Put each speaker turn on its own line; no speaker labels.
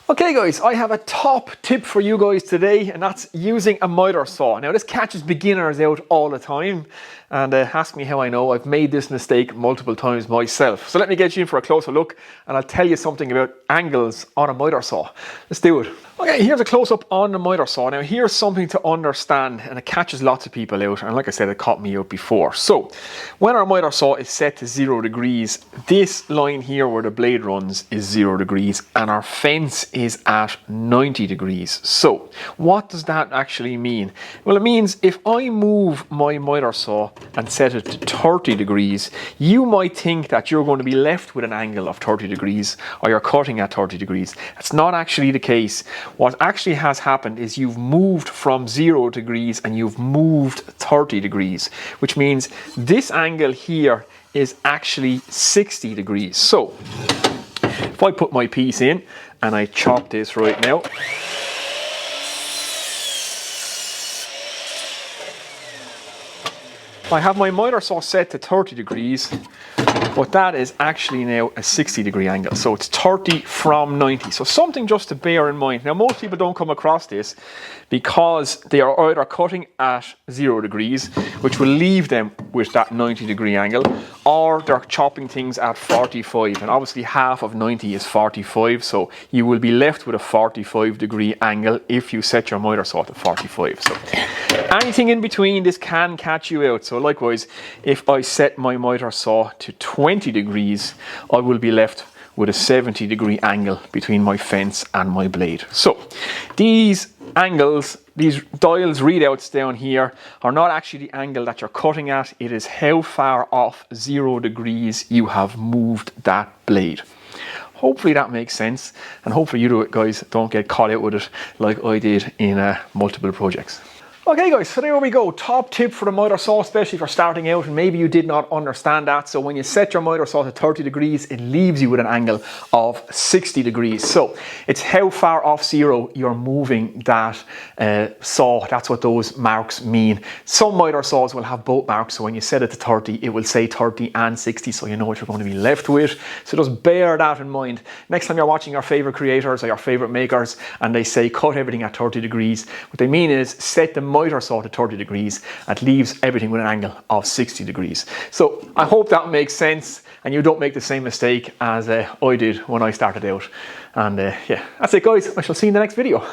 Okay guys, I have a top tip for you guys today, and that's using a miter saw. Now this catches beginners out all the time, and ask me how I know. I've made this mistake multiple times myself. So let me get you in for a closer look and I'll tell you something about angles on a miter saw. Let's do it. Okay, here's a close-up on the miter saw. Now here's something to understand, and it catches lots of people out, and like I said, it caught me out before. So when our miter saw is set to 0 degrees, this line here where the blade runs is 0 degrees and our fence is at 90 degrees. So what does that actually mean? Well, it means if I move my miter saw and set it to 30 degrees, you might think that you're going to be left with an angle of 30 degrees, or you're cutting at 30 degrees. That's not actually the case. What actually has happened is you've moved from 0 degrees and you've moved 30 degrees, which means this angle here is actually 60 degrees. So if I put my piece in and I chop this right now, I have my miter saw set to 30 degrees, but that is actually now a 60 degree angle. So it's 30 from 90. So something just to bear in mind. Now most people don't come across this because they are either cutting at 0 degrees, which will leave them with that 90 degree angle, or they're chopping things at 45. And obviously half of 90 is 45. So you will be left with a 45 degree angle if you set your miter saw to 45. So anything in between, this can catch you out. So likewise, if I set my miter saw to 20 degrees, I will be left with a 70 degree angle between my fence and my blade. So these angles, these dials readouts down here, are not actually the angle that you're cutting at. It is how far off 0 degrees you have moved that blade. Hopefully that makes sense, and hopefully you guys don't get caught out with it like I did in multiple projects. Okay guys, so there we go. Top tip for the miter saw, especially for starting out, and maybe you did not understand that. So when you set your miter saw to 30 degrees, it leaves you with an angle of 60 degrees. So it's how far off 0 you're moving that saw. That's what those marks mean. Some miter saws will have both marks, so when you set it to 30, it will say 30 and 60, so you know what you're going to be left with. So just bear that in mind. Next time you're watching your favorite creators or your favorite makers and they say cut everything at 30 degrees, what they mean is set the miter saw to 30 degrees. That leaves everything with an angle of 60 degrees. So I hope that makes sense and you don't make the same mistake as I did when I started out. And yeah, that's it guys. I shall see you in the next video.